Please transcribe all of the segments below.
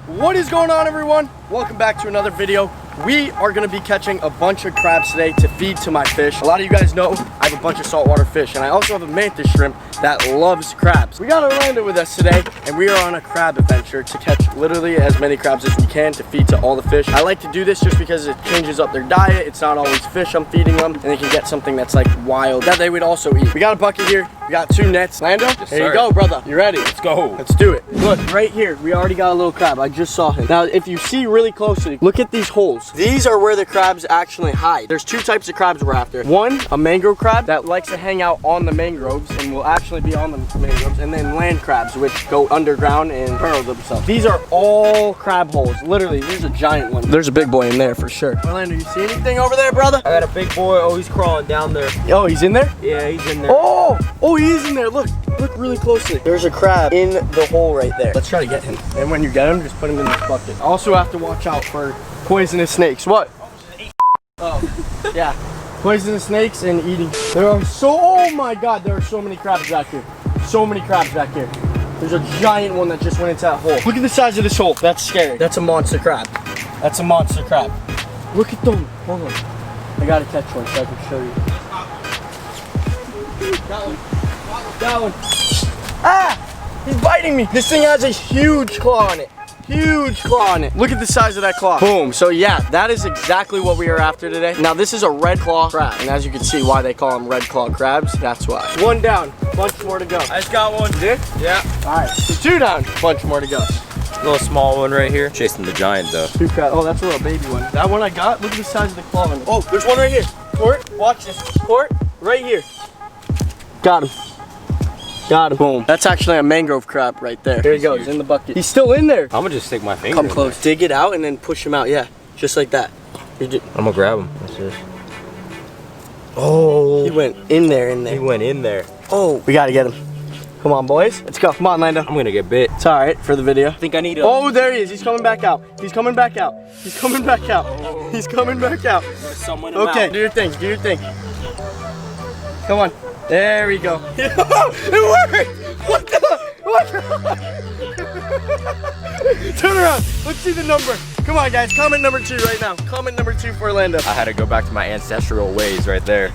What is going on, everyone? Welcome back to another video. We are going to be catching a bunch of crabs today to feed to my fish. A lot of you guys know I have a bunch of saltwater fish, and I also have a mantis shrimp that loves crabs. We got Orlando with us today, and we are on a crab adventure to catch literally as many crabs as we can to feed to all the fish. I like to do this just because it changes up their diet. It's not always fish I'm feeding them, and they can get something that's like wild that they would also eat. We got a bucket here. We got 2 nets. Lando, here you go, brother. You ready? Let's go. Let's do it. Look, right here, we already got a little crab. I just saw him. Now, if you see really closely, look at these holes. These are where the crabs actually hide. There's 2 types of crabs we're after. One, a mangrove crab that likes to hang out on the mangroves and will actually be on the mangroves, and then land crabs, which go underground and burrow themselves. These are all crab holes. Literally, there's a giant one. There's a big boy in there for sure. Orlando, you see anything over there, brother? I got a big boy. Oh, he's crawling down there. Oh, he's in there? Yeah, he's in there. Oh, he is in there. Look really closely. There's a crab in the hole right there. Let's try to get him. And when you get him, just put him in this bucket. Also have to watch out for poisonous snakes. What? Oh, yeah. Poisonous snakes and eating. Oh my God, there are so many crabs back here. So many crabs back here. There's a giant one that just went into that hole. Look at the size of this hole. That's scary. That's a monster crab. That's a monster crab. Look at them. Hold on. I gotta catch one so I can show you. Got one. Got one. Ah! He's biting me. This thing has a huge claw on it. Huge claw on it. Look at the size of that claw. Boom. So yeah, that is exactly what we are after today. Now this is a red claw crab, and as you can see why they call them red claw crabs, that's why. 1 down, bunch more to go. I just got one. You did? Yeah. All right, so 2 down, bunch more to go. Little small one right here. Chasing the giant though. 2 crabs. Oh, that's a little baby one. That one I got, look at the size of the claw on it. Oh, there's one right here. Court, watch this. Court, right here. Got him. Got him. Boom. That's actually a mangrove crab right there. There he goes, huge. In the bucket. He's still in there. I'm gonna just stick my finger Come close. There. Dig it out and then push him out. Yeah, just like that. I'm gonna grab him. That's it. Oh. He went in there, He went in there. Oh. We gotta get him. Come on, boys. Let's go. Come on, Lando. I'm gonna get bit. It's all right for the video. I think I need a... Oh, there he is. He's coming back out. He's coming back out. He's coming back out. He's coming back out. Okay, do your thing. Do your thing. Come on. There we go. It worked! What the? Turn around. Let's see the number. Come on, guys. Comment number 2 right now. Comment number 2 for Orlando. I had to go back to my ancestral ways right there.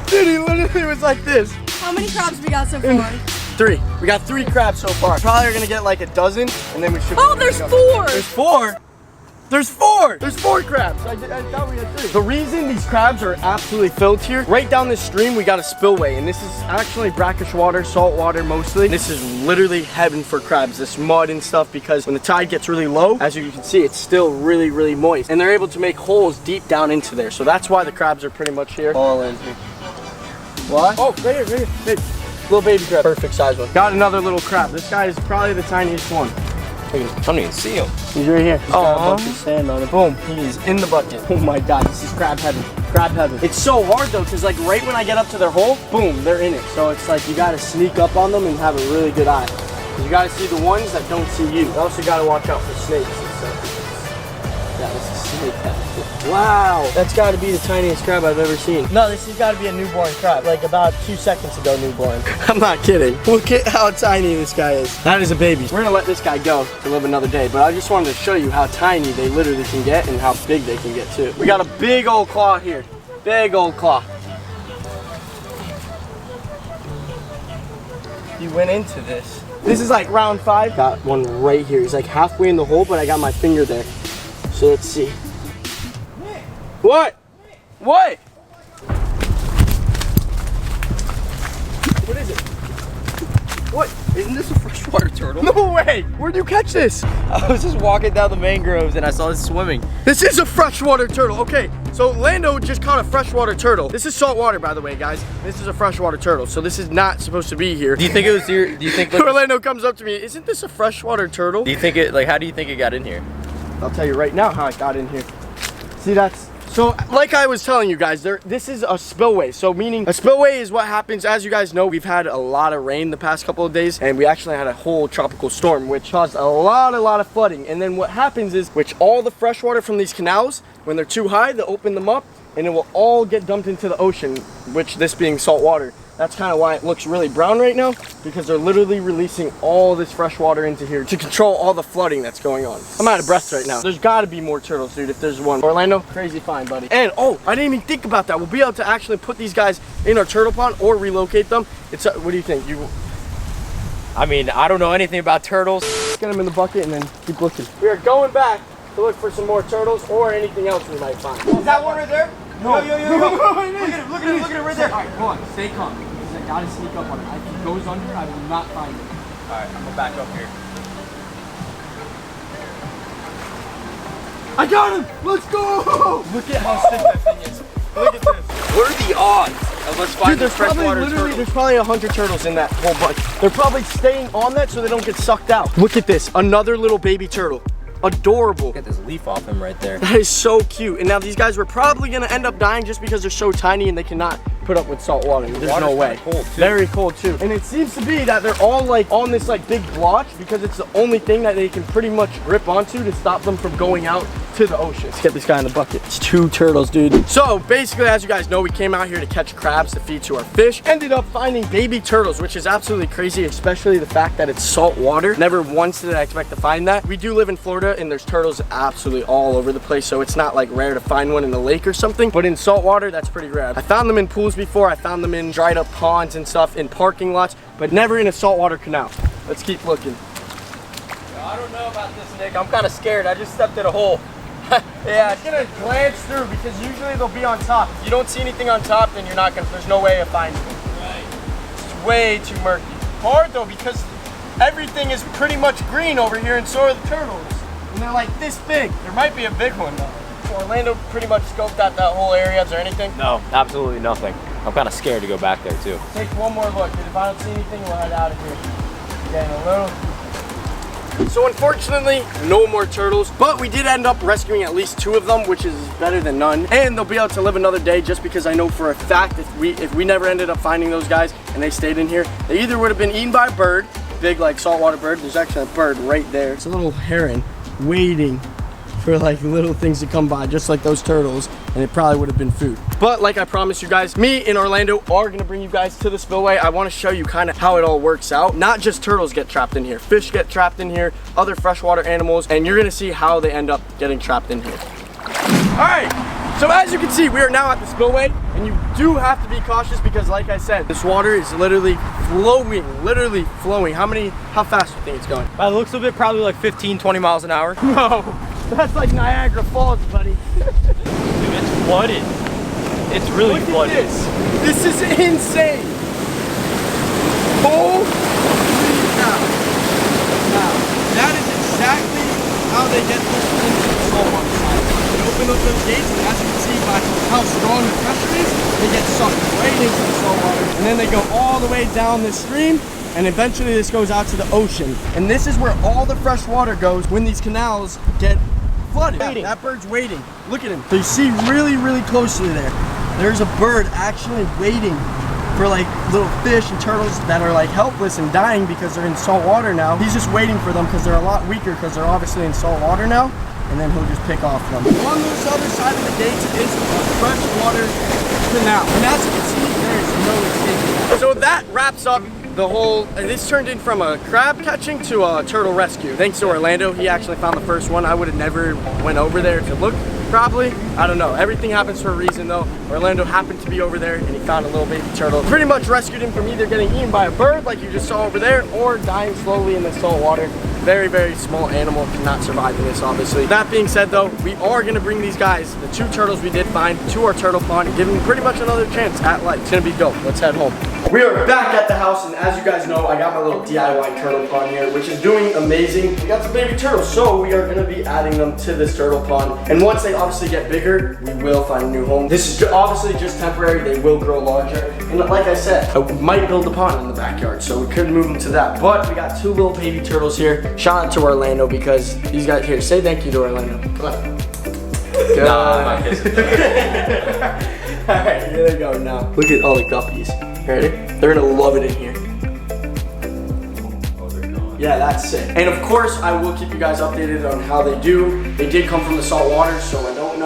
Dude, he literally was like this. How many crabs we got so far? 3. We got 3 crabs so far. Probably are gonna get like a dozen, and then we should. Oh, there's 4. There's 4. There's 4! There's 4 crabs! I thought we had 3. The reason these crabs are absolutely filled here, right down this stream we got a spillway, and this is actually brackish water, salt water mostly. This is literally heaven for crabs, this mud and stuff, because when the tide gets really low, as you can see, it's still really moist. And they're able to make holes deep down into there, so that's why the crabs are pretty much here. All in here. What? Oh, right here, baby. Little baby crab. Perfect size one. Got another little crab. This guy is probably the tiniest one. I don't even see him. He's right here. He's got a bunch of sand on it. Boom. He is in the bucket. Oh my God, this is crab heaven. Crab heaven. It's so hard though, because like right when I get up to their hole, boom, they're in it. So it's like you gotta sneak up on them and have a really good eye. You gotta see the ones that don't see you. You also gotta watch out for snakes and stuff. Yeah, this is snake heaven. Wow, that's gotta be the tiniest crab I've ever seen. No, this has gotta be a newborn crab. Like about 2 seconds ago newborn. I'm not kidding. Look at how tiny this guy is. That is a baby. We're gonna let this guy go to live another day, but I just wanted to show you how tiny they literally can get and how big they can get too. We got a big old claw here. Big old claw. He went into this. This is like round 5. Got one right here. He's like halfway in the hole, but I got my finger there. So let's see. What? What? What is it? What? Isn't this a freshwater turtle? No way! Where'd you catch this? I was just walking down the mangroves and I saw this swimming. This is a freshwater turtle. Okay, so Lando just caught a freshwater turtle. This is salt water, by the way, guys. This is a freshwater turtle, so this is not supposed to be here. Do you think it was here? Do you think like, Orlando comes up to me, isn't this a freshwater turtle? Do you think it, like, how do you think it got in here? I'll tell you right now how it got in here. See, that's... So, like I was telling you guys, this is a spillway. So, meaning a spillway is what happens. As you guys know, we've had a lot of rain the past couple of days, and we actually had a whole tropical storm, which caused a lot of flooding. And then what happens is, which all the fresh water from these canals, when they're too high, they open them up, and it will all get dumped into the ocean, which this being salt water. That's kind of why it looks really brown right now, because they're literally releasing all this fresh water into here to control all the flooding that's going on. I'm out of breath right now. There's got to be more turtles, dude, if there's one. Orlando, crazy find, buddy. And oh, I didn't even think about that. We'll be able to actually put these guys in our turtle pond or relocate them. It's what do you think? I mean, I don't know anything about turtles. Get them in the bucket and then keep looking. We are going back to look for some more turtles or anything else we might find. Is that one right there? No. Yo. Look at him right there. All right, hold on. Stay calm. Because I gotta sneak up on him. If he goes under, I will not find him. All right, I'm gonna back up here. I got him! Let's go! Look at how stiff that thing is. Look at this. What are the odds of us finding Dude, freshwater turtles? there's probably 100 turtles in that whole bucket. They're probably staying on that so they don't get sucked out. Look at this, another little baby turtle. Adorable. Get this leaf off him right there. That is so cute. And now these guys were probably gonna end up dying just because they're so tiny and they cannot put up with salt water. There's no way. Cold too. Very cold too. And it seems to be that they're all like on this like big blotch because it's the only thing that they can pretty much grip onto to stop them from going out to the ocean. Let's get this guy in the bucket. It's 2 turtles, dude. So basically, as you guys know, we came out here to catch crabs to feed to our fish. Ended up finding baby turtles, which is absolutely crazy, especially the fact that it's salt water. Never once did I expect to find that. We do live in Florida and there's turtles absolutely all over the place, so it's not like rare to find one in the lake or something, but in salt water, that's pretty rare. I found them in pools before. I found them in dried up ponds and stuff, in parking lots, but never in a saltwater canal. Let's keep looking. I don't know about this, Nick. I'm kind of scared. I just stepped in a hole. Yeah, it's gonna glance through because usually they'll be on top. If you don't see anything on top, then you're not gonna, there's no way of finding them. Right. It's way too murky. Hard though, because everything is pretty much green over here and so are the turtles. And they're like this big. There might be a big one though. Orlando pretty much scoped out that whole area. Is there anything? No, absolutely nothing. I'm kind of scared to go back there too. Take one more look, and if I don't see anything, we'll head out of here. Getting a little. So unfortunately, no more turtles, but we did end up rescuing at least 2 of them, which is better than none. And they'll be able to live another day just because I know for a fact if we never ended up finding those guys and they stayed in here, they either would have been eaten by a bird, big like saltwater bird. There's actually a bird right there. It's a little heron waiting for like little things to come by, just like those turtles, and it probably would have been food. But like I promised you guys, me and Orlando are gonna bring you guys to the spillway. I wanna show you kind of how it all works out. Not just turtles get trapped in here, fish get trapped in here, other freshwater animals, and you're gonna see how they end up getting trapped in here. All right, so as you can see, we are now at the spillway, and you do have to be cautious because like I said, this water is literally flowing, how fast do you think it's going? By the looks of it, probably like 15, 20 miles an hour. No, that's like Niagara Falls, buddy. Dude, it's flooded. It's really Look at flooded. this is insane. Holy cow. Now, that is exactly how they get pushed into the saltwater side. They open up those gates, and as you can see by how strong the pressure is, they get sucked right into the saltwater. And then they go all the way down this stream, and eventually this goes out to the ocean. And this is where all the fresh water goes when these canals get flooded. That bird's waiting. Look at him. So you see really, really closely there. There's a bird actually waiting for like little fish and turtles that are like helpless and dying because they're in salt water now. He's just waiting for them because they're a lot weaker because they're obviously in salt water now. And then he'll just pick off them. On this other side of the gates is a freshwater canal. And as you can see, there is no escape. So that wraps up the whole, this turned in from a crab catching to a turtle rescue. Thanks to Orlando, he actually found the first one. I would have never went over there to look, probably. I don't know, everything happens for a reason though. Orlando happened to be over there and he found a little baby turtle. Pretty much rescued him from either getting eaten by a bird like you just saw over there or dying slowly in the salt water. Very, very small animal, cannot survive in this obviously. That being said though, we are gonna bring these guys, the 2 turtles we did find, to our turtle pond and give them pretty much another chance at life. It's gonna be dope, let's head home. We are back at the house, and as you guys know, I got my little DIY turtle pond here, which is doing amazing. We got some baby turtles, so we are gonna be adding them to this turtle pond. And once they obviously get bigger, we will find a new home. This is obviously just temporary, they will grow larger. And like I said, I might build a pond in the backyard, so we could move them to that. But we got 2 little baby turtles here. Shout out to Orlando because these guys here, say thank you to Orlando. Come on. Good. Nah, I'm not kissing. Alright, here they go now. Look at all the guppies. Ready? They're gonna love it in here. Oh, they're gone. yeah, that's sick. And of course, I will keep you guys updated on how they do. They did come from the saltwater, so I don't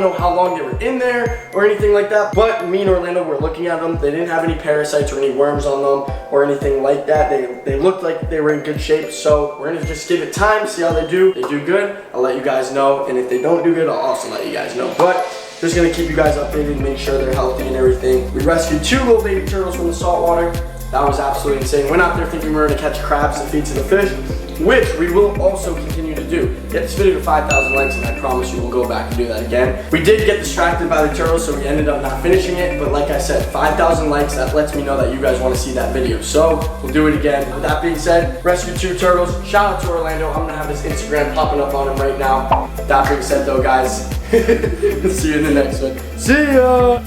know how long they were in there or anything like that, but me and Orlando were looking at them. They didn't have any parasites or any worms on them or anything like that. They looked like they were in good shape, so we're gonna just give it time, see how they do. If they do good, I'll let you guys know, and if they don't do good, I'll also let you guys know. But just gonna keep you guys updated, make sure they're healthy and everything. We rescued 2 little baby turtles from the saltwater. That was absolutely insane. Went out there thinking we were gonna catch crabs and feed to the fish, which we will also continue to do. Get this video to 5,000 likes and I promise you we'll go back and do that again. We did get distracted by the turtles, so we ended up not finishing it, but like I said, 5,000 likes, that lets me know that you guys wanna see that video. So we'll do it again. With that being said, rescue 2 turtles. Shout out to Orlando. I'm gonna have his Instagram popping up on him right now. That being said though, guys, see you in the next one. See ya!